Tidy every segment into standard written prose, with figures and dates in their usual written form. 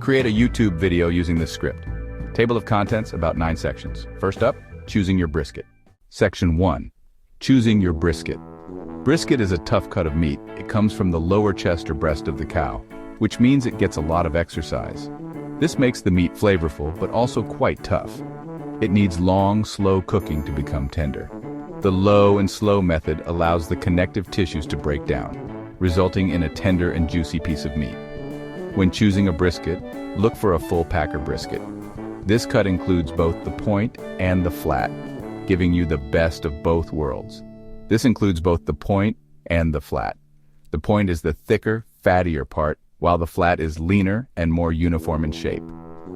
Create a YouTube video using this script. Table of contents, about 9 sections. First up, choosing your brisket. Section 1. Choosing your brisket. Brisket is a tough cut of meat. It comes from the lower chest or breast of the cow, which means it gets a lot of exercise. This makes the meat flavorful, but also quite tough. It needs long, slow cooking to become tender. The low and slow method allows the connective tissues to break down, resulting in a tender and juicy piece of meat. When choosing a brisket, look for a full packer brisket. This cut includes both the point and the flat, giving you the best of both worlds. This includes both the point and the flat. The point is the thicker, fattier part, while the flat is leaner and more uniform in shape.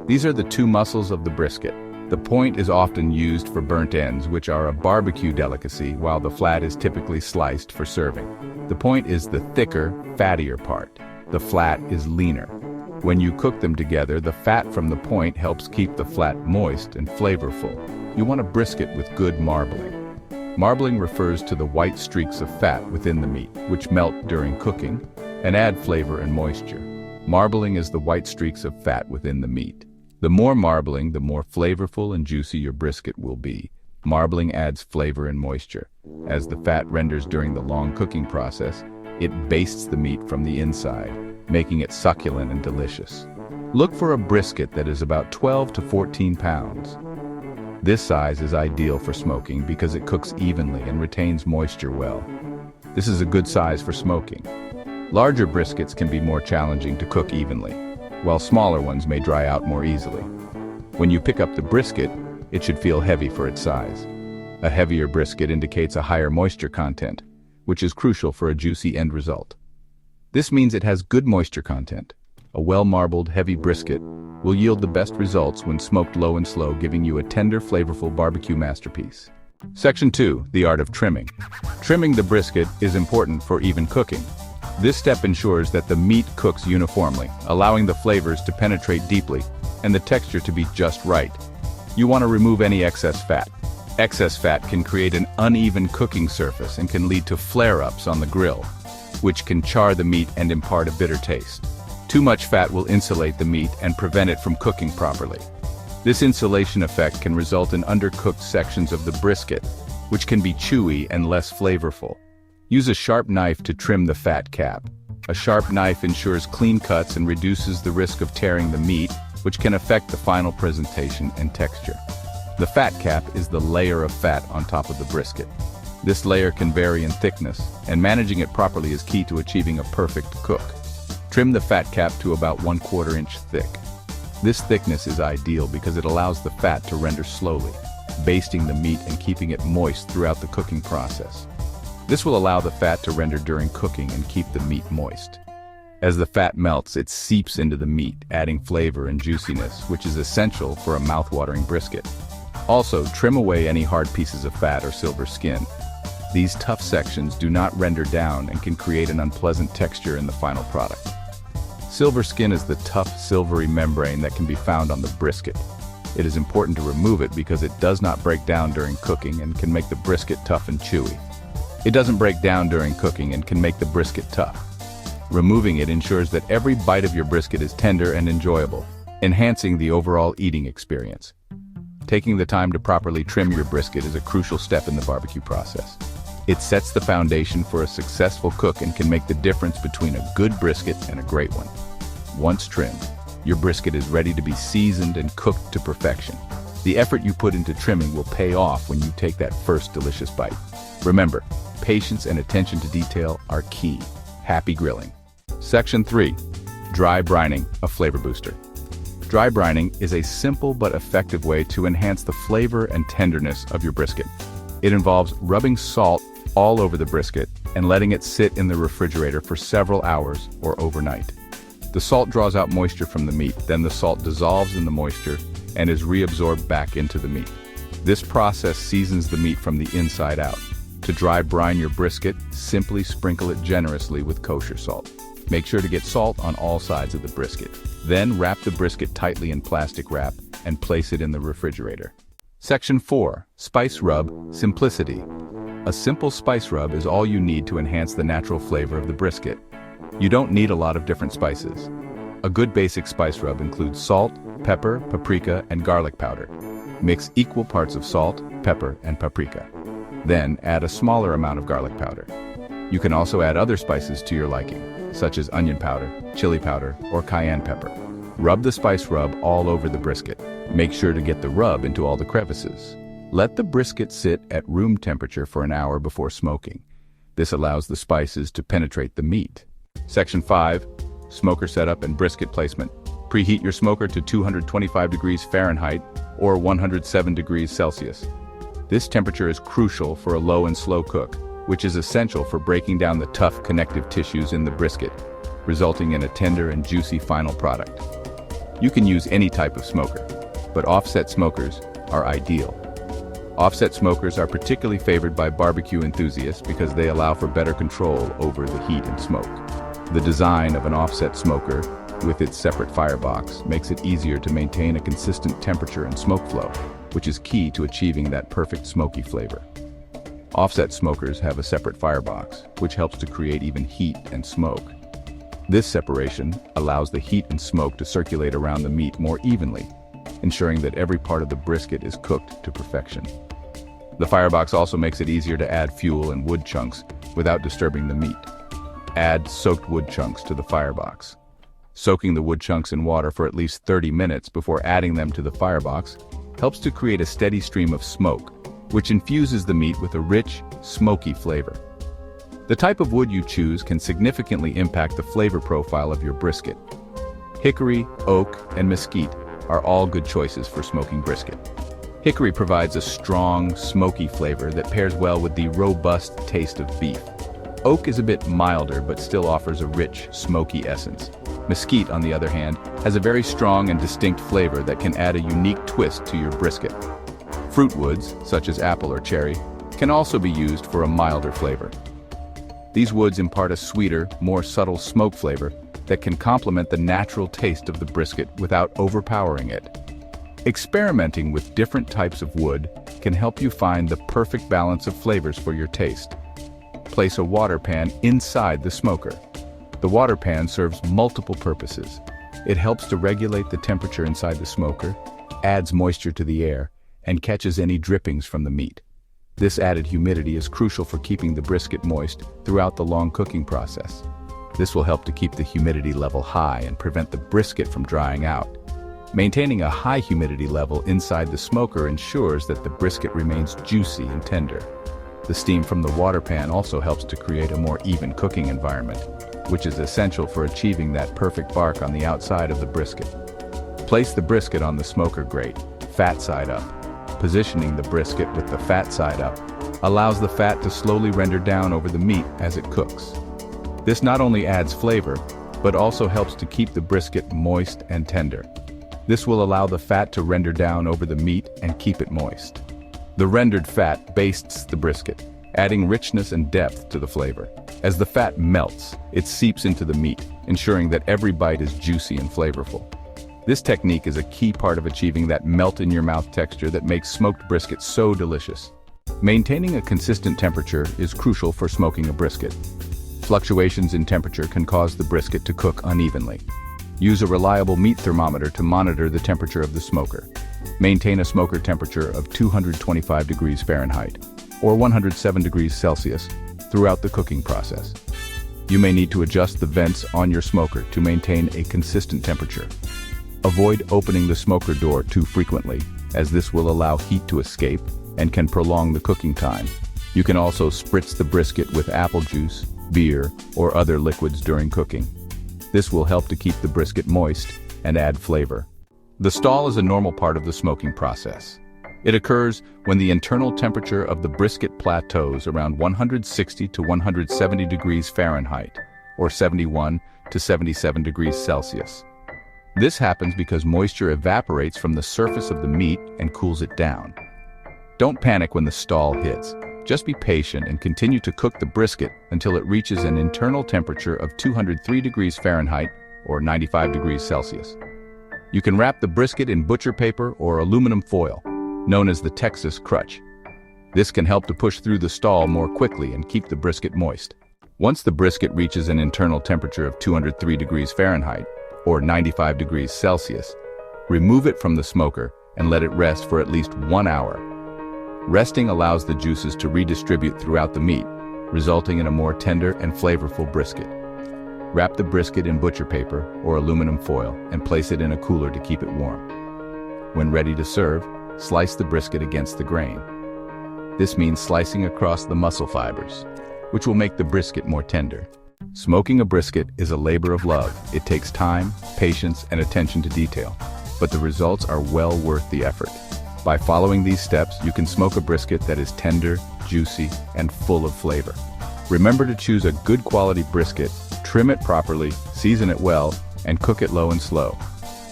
These are the two muscles of the brisket. The point is often used for burnt ends, which are a barbecue delicacy, while the flat is typically sliced for serving. The point is the thicker, fattier part. The flat is leaner. When you cook them together, the fat from the point helps keep the flat moist and flavorful. You want a brisket with good marbling. Marbling refers to the white streaks of fat within the meat, which melt during cooking and add flavor and moisture. Marbling is the white streaks of fat within the meat. The more marbling, the more flavorful and juicy your brisket will be. Marbling adds flavor and moisture. As the fat renders during the long cooking process, it bastes the meat from the inside, making it succulent and delicious. Look for a brisket that is about 12 to 14 pounds. This size is ideal for smoking because it cooks evenly and retains moisture well. This is a good size for smoking. Larger briskets can be more challenging to cook evenly, while smaller ones may dry out more easily. When you pick up the brisket, it should feel heavy for its size. A heavier brisket indicates a higher moisture content, which is crucial for a juicy end result. This means it has good moisture content. A well-marbled, heavy brisket will yield the best results when smoked low and slow, giving you a tender, flavorful barbecue masterpiece. Section 2. The art of trimming. Trimming the brisket is important for even cooking. This step ensures that the meat cooks uniformly, allowing the flavors to penetrate deeply and the texture to be just right. You want to remove any excess fat. Excess fat can create an uneven cooking surface and can lead to flare-ups on the grill, which can char the meat and impart a bitter taste. Too much fat will insulate the meat and prevent it from cooking properly. This insulation effect can result in undercooked sections of the brisket, which can be chewy and less flavorful. Use a sharp knife to trim the fat cap. A sharp knife ensures clean cuts and reduces the risk of tearing the meat, which can affect the final presentation and texture. The fat cap is the layer of fat on top of the brisket. This layer can vary in thickness, and managing it properly is key to achieving a perfect cook. Trim the fat cap to about 1/4 inch thick. This thickness is ideal because it allows the fat to render slowly, basting the meat and keeping it moist throughout the cooking process. This will allow the fat to render during cooking and keep the meat moist. As the fat melts, it seeps into the meat, adding flavor and juiciness, which is essential for a mouth-watering brisket. Also, trim away any hard pieces of fat or silver skin. These tough sections do not render down and can create an unpleasant texture in the final product. Silver skin is the tough, silvery membrane that can be found on the brisket. It is important to remove it because it does not break down during cooking and can make the brisket tough and chewy. It doesn't break down during cooking and can make the brisket tough. Removing it ensures that every bite of your brisket is tender and enjoyable, enhancing the overall eating experience. Taking the time to properly trim your brisket is a crucial step in the barbecue process. It sets the foundation for a successful cook and can make the difference between a good brisket and a great one. Once trimmed, your brisket is ready to be seasoned and cooked to perfection. The effort you put into trimming will pay off when you take that first delicious bite. Remember, patience and attention to detail are key. Happy grilling. Section 3. Dry brining, a flavor booster. Dry brining is a simple but effective way to enhance the flavor and tenderness of your brisket. It involves rubbing salt all over the brisket and letting it sit in the refrigerator for several hours or overnight. The salt draws out moisture from the meat, then the salt dissolves in the moisture and is reabsorbed back into the meat. This process seasons the meat from the inside out. To dry brine your brisket, simply sprinkle it generously with kosher salt. Make sure to get salt on all sides of the brisket. Then wrap the brisket tightly in plastic wrap and place it in the refrigerator. Section 4. Spice Rub, Simplicity. A simple spice rub is all you need to enhance the natural flavor of the brisket. You don't need a lot of different spices. A good basic spice rub includes salt, pepper, paprika, and garlic powder. Mix equal parts of salt, pepper, and paprika. Then add a smaller amount of garlic powder. You can also add other spices to your liking, such as onion powder, chili powder, or cayenne pepper. Rub the spice rub all over the brisket. Make sure to get the rub into all the crevices. Let the brisket sit at room temperature for an hour before smoking. This allows the spices to penetrate the meat. Section 5. Smoker setup and brisket placement. Preheat your smoker to 225 degrees Fahrenheit or 107 degrees Celsius. This temperature is crucial for a low and slow cook, which is essential for breaking down the tough connective tissues in the brisket, resulting in a tender and juicy final product. You can use any type of smoker, but offset smokers are ideal. Offset smokers are particularly favored by barbecue enthusiasts because they allow for better control over the heat and smoke. The design of an offset smoker, with its separate firebox, makes it easier to maintain a consistent temperature and smoke flow, which is key to achieving that perfect smoky flavor. Offset smokers have a separate firebox, which helps to create even heat and smoke. This separation allows the heat and smoke to circulate around the meat more evenly, ensuring that every part of the brisket is cooked to perfection. The firebox also makes it easier to add fuel and wood chunks without disturbing the meat. Add soaked wood chunks to the firebox. Soaking the wood chunks in water for at least 30 minutes before adding them to the firebox helps to create a steady stream of smoke, which infuses the meat with a rich, smoky flavor. The type of wood you choose can significantly impact the flavor profile of your brisket. Hickory, oak, and mesquite are all good choices for smoking brisket. Hickory provides a strong, smoky flavor that pairs well with the robust taste of beef. Oak is a bit milder but still offers a rich, smoky essence. Mesquite, on the other hand, has a very strong and distinct flavor that can add a unique twist to your brisket. Fruit woods, such as apple or cherry, can also be used for a milder flavor. These woods impart a sweeter, more subtle smoke flavor that can complement the natural taste of the brisket without overpowering it. Experimenting with different types of wood can help you find the perfect balance of flavors for your taste. Place a water pan inside the smoker. The water pan serves multiple purposes. It helps to regulate the temperature inside the smoker, adds moisture to the air, and catches any drippings from the meat. This added humidity is crucial for keeping the brisket moist throughout the long cooking process. This will help to keep the humidity level high and prevent the brisket from drying out. Maintaining a high humidity level inside the smoker ensures that the brisket remains juicy and tender. The steam from the water pan also helps to create a more even cooking environment, which is essential for achieving that perfect bark on the outside of the brisket. Place the brisket on the smoker grate, fat side up. Positioning the brisket with the fat side up allows the fat to slowly render down over the meat as it cooks. This not only adds flavor, but also helps to keep the brisket moist and tender. This will allow the fat to render down over the meat and keep it moist. The rendered fat bastes the brisket, adding richness and depth to the flavor. As the fat melts, it seeps into the meat, ensuring that every bite is juicy and flavorful. This technique is a key part of achieving that melt-in-your-mouth texture that makes smoked brisket so delicious. Maintaining a consistent temperature is crucial for smoking a brisket. Fluctuations in temperature can cause the brisket to cook unevenly. Use a reliable meat thermometer to monitor the temperature of the smoker. Maintain a smoker temperature of 225 degrees Fahrenheit or 107 degrees Celsius throughout the cooking process. You may need to adjust the vents on your smoker to maintain a consistent temperature. Avoid opening the smoker door too frequently, as this will allow heat to escape and can prolong the cooking time. You can also spritz the brisket with apple juice, beer, or other liquids during cooking. This will help to keep the brisket moist and add flavor. The stall is a normal part of the smoking process. It occurs when the internal temperature of the brisket plateaus around 160 to 170 degrees Fahrenheit, or 71 to 77 degrees Celsius. This happens because moisture evaporates from the surface of the meat and cools it down. Don't panic when the stall hits. Just be patient and continue to cook the brisket until it reaches an internal temperature of 203 degrees Fahrenheit or 95 degrees Celsius. You can wrap the brisket in butcher paper or aluminum foil, known as the Texas crutch. This can help to push through the stall more quickly and keep the brisket moist. Once the brisket reaches an internal temperature of 203 degrees Fahrenheit or 95 degrees Celsius. Remove it from the smoker and let it rest for at least 1 hour. Resting allows the juices to redistribute throughout the meat, resulting in a more tender and flavorful brisket. Wrap the brisket in butcher paper or aluminum foil and place it in a cooler to keep it warm. When ready to serve, slice the brisket against the grain. This means slicing across the muscle fibers, which will make the brisket more tender. Smoking a brisket is a labor of love. It takes time, patience, and attention to detail, but the results are well worth the effort. By following these steps, you can smoke a brisket that is tender, juicy, and full of flavor. Remember to choose a good quality brisket, trim it properly, season it well, and cook it low and slow.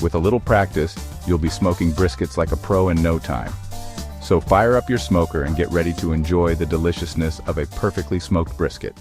With a little practice, you'll be smoking briskets like a pro in no time. So fire up your smoker and get ready to enjoy the deliciousness of a perfectly smoked brisket.